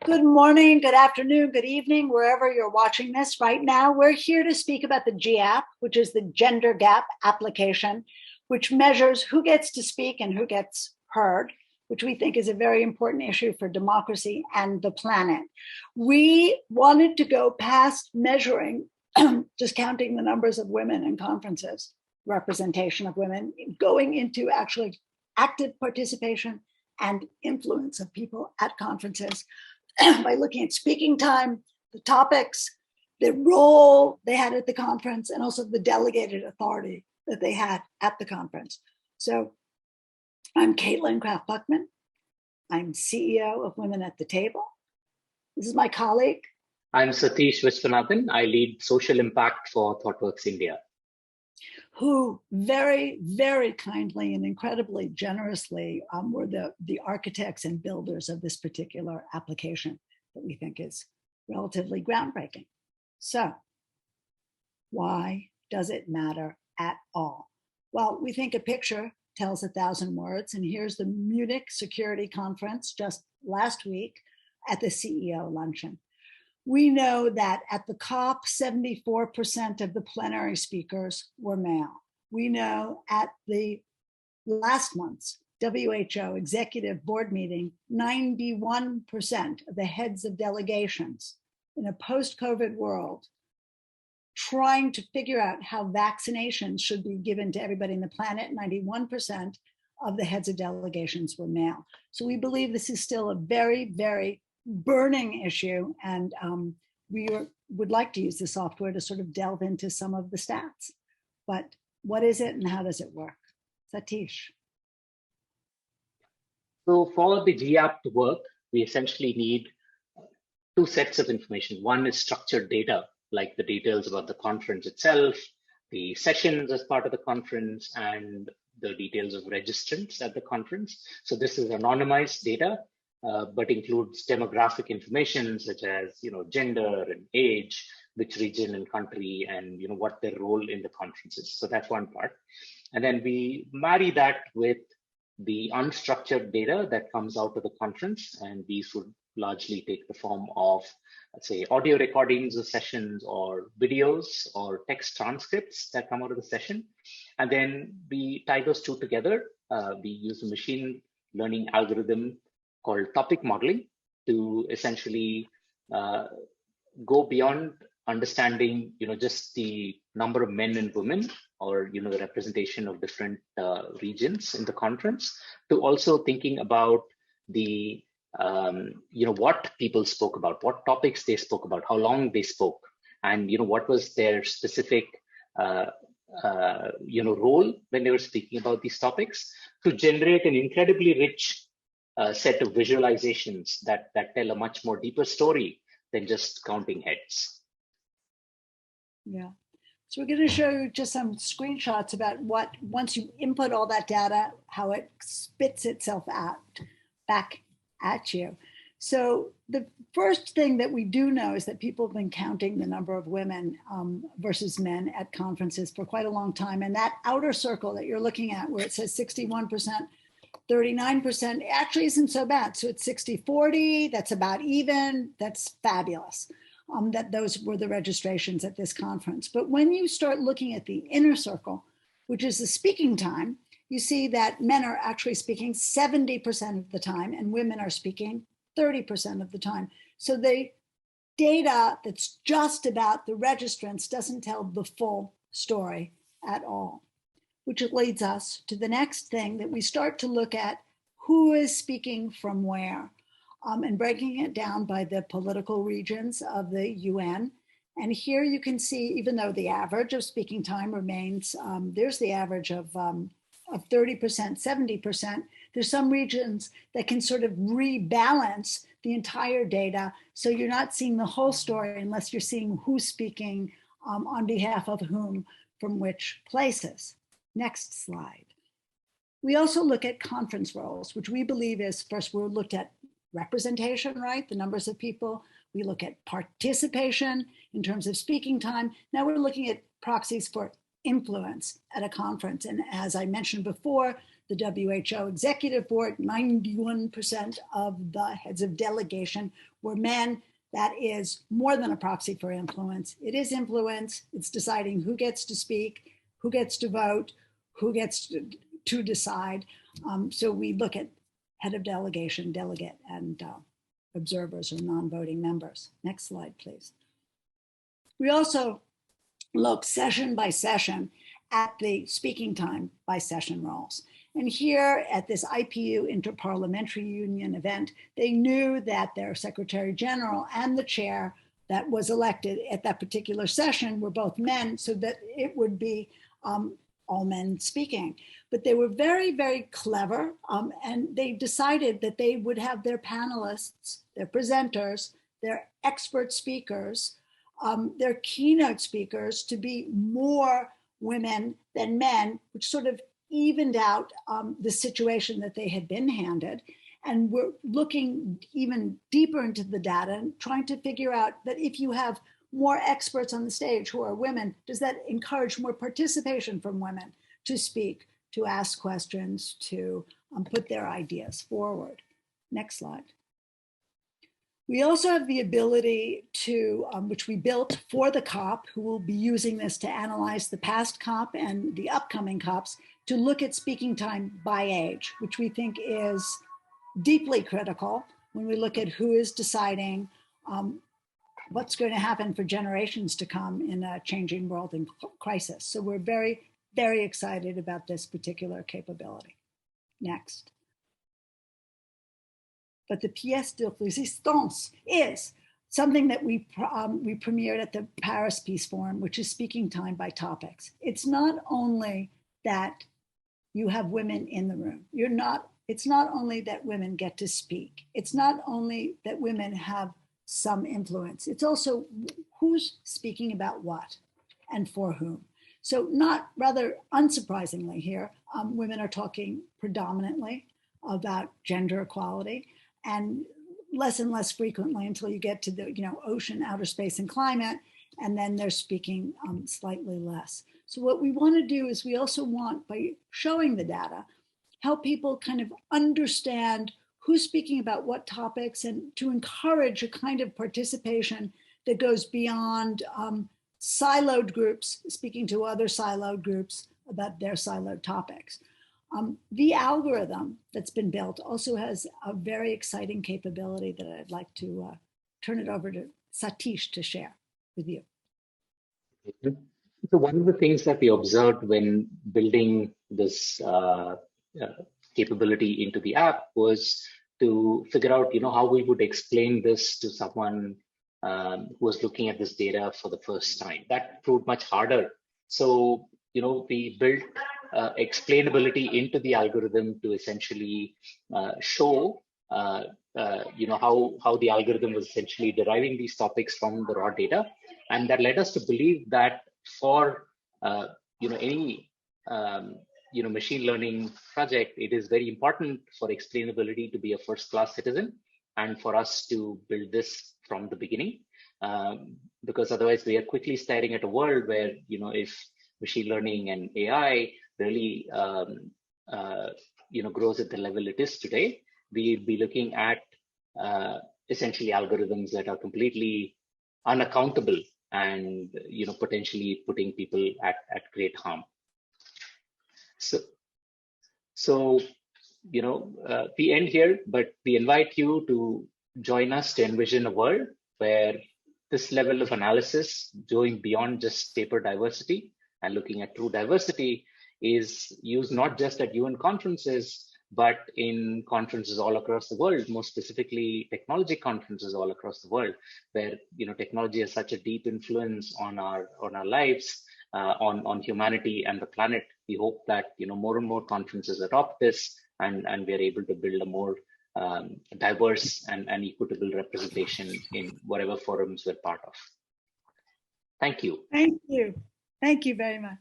Good morning, good afternoon, good evening, wherever you're watching this right now. We're here to speak about the GAP, which is the Gender Gap application, which measures who gets to speak and who gets heard, which we think is a very important issue for democracy and the planet. We wanted to go past measuring, just counting the numbers of women in conferences, representation of women, going into actually active participation and influence of people at conferences by looking at speaking time, the topics, the role they had at the conference, and also the delegated authority that they had at the conference. So I'm Caitlin Kraft-Buckman. I'm CEO of Women at the Table. This is my colleague. I'm Satish Viswanathan. I lead social impact for ThoughtWorks India. Who very, very kindly and incredibly generously were the architects and builders of this particular application that we think is relatively groundbreaking. So, why does it matter at all? Well, we think a picture tells 1,000 words, and here's the Munich Security Conference just last week at the CEO luncheon. We know that at the COP, 74% of the plenary speakers were male. We know at the last month's WHO executive board meeting, 91% of the heads of delegations in a post-COVID world trying to figure out how vaccinations should be given to everybody on the planet, 91% of the heads of delegations were male. So we believe this is still a very, very burning issue, and we would like to use the software to sort of delve into some of the stats. But what is it and how does it work? Satish. So for the GAP to work, we essentially need two sets of information. One is structured data, like the details about the conference itself, the sessions as part of the conference, and the details of registrants at the conference. So this is anonymized data, but includes demographic information such as gender and age, which region and country, and what their role in the conference is. So that's one part. And then we marry that with the unstructured data that comes out of the conference, and these would largely take the form of, let's say, audio recordings of sessions or videos or text transcripts that come out of the session. And then we tie those two together. We use a machine learning algorithm called topic modeling to essentially go beyond understanding, just the number of men and women or, the representation of different regions in the conference, to also thinking about the, what people spoke about, what topics they spoke about, how long they spoke, and, what was their specific, role when they were speaking about these topics, to generate an incredibly rich set of visualizations that tell a much more deeper story than just counting heads. Yeah. So we're going to show you just some screenshots about what, once you input all that data, how it spits itself out back at you. So the first thing that we do know is that people have been counting the number of women versus men at conferences for quite a long time. And that outer circle that you're looking at where it says 61%, 39% actually isn't so bad. So it's 60-40, that's about even, that's fabulous. That those were the registrations at this conference. But when you start looking at the inner circle, which is the speaking time, you see that men are actually speaking 70% of the time and women are speaking 30% of the time. So the data that's just about the registrants doesn't tell the full story at all, which leads us to the next thing that we start to look at: who is speaking from where, and breaking it down by the political regions of the UN. And here you can see, even though the average of speaking time remains, there's the average of 30%, 70%, there's some regions that can sort of rebalance the entire data. So you're not seeing the whole story unless you're seeing who's speaking on behalf of whom from which places. Next slide. We also look at conference roles, which we believe is, first we'll looked at representation, right? The numbers of people. We look at participation in terms of speaking time. Now we're looking at proxies for influence at a conference. And as I mentioned before, the WHO Executive Board, 91% of the heads of delegation were men. That is more than a proxy for influence. It is influence. It's deciding who gets to speak, who gets to vote, who gets to decide. So we look at head of delegation, delegate, and observers or non-voting members. Next slide, please. We also look session by session at the speaking time by session roles. And here at this IPU Interparliamentary Union event, they knew that their Secretary General and the chair that was elected at that particular session were both men, so that it would be all men speaking. But they were very, very clever, and they decided that they would have their panelists, their presenters, their expert speakers, their keynote speakers to be more women than men, which sort of evened out the situation that they had been handed. And we're looking even deeper into the data and trying to figure out that if you have more experts on the stage who are women, does that encourage more participation from women to speak, to ask questions, to put their ideas forward? Next slide. We also have the ability to, which we built for the COP, who will be using this to analyze the past COP and the upcoming COPs, to look at speaking time by age, which we think is deeply critical when we look at who is deciding what's going to happen for generations to come in a changing world in crisis. So we're very, very excited about this particular capability. Next. But the pièce de résistance is something that we premiered at the Paris Peace Forum, which is speaking time by topics. It's not only that you have women in the room. It's not only that women get to speak. It's not only that women have some influence. It's also who's speaking about what and for whom. So not rather unsurprisingly here, women are talking predominantly about gender equality, and less frequently until you get to the ocean, outer space, and climate, and then they're speaking slightly less. So what we want to do is we also want, by showing the data, help people kind of understand who's speaking about what topics, and to encourage a kind of participation that goes beyond siloed groups speaking to other siloed groups about their siloed topics. The algorithm that's been built also has a very exciting capability that I'd like to turn it over to Satish to share with you. So one of the things that we observed when building this capability into the app was to figure out, how we would explain this to someone who was looking at this data for the first time. That proved much harder. So, we built explainability into the algorithm to essentially show, how the algorithm was essentially deriving these topics from the raw data. And that led us to believe that for, any, machine learning project, it is very important for explainability to be a first-class citizen, and for us to build this from the beginning, because otherwise we are quickly staring at a world where, if machine learning and AI really, grows at the level it is today, we'd be looking at essentially algorithms that are completely unaccountable and, potentially putting people at great harm. So, we end here, but we invite you to join us to envision a world where this level of analysis, going beyond just paper diversity and looking at true diversity, is used not just at UN conferences, but in conferences all across the world, more specifically technology conferences all across the world, where technology has such a deep influence on our lives, on humanity and the planet. We hope that more and more conferences adopt this, and we are able to build a more diverse and equitable representation in whatever forums we're part of. Thank you. Thank you. Thank you very much.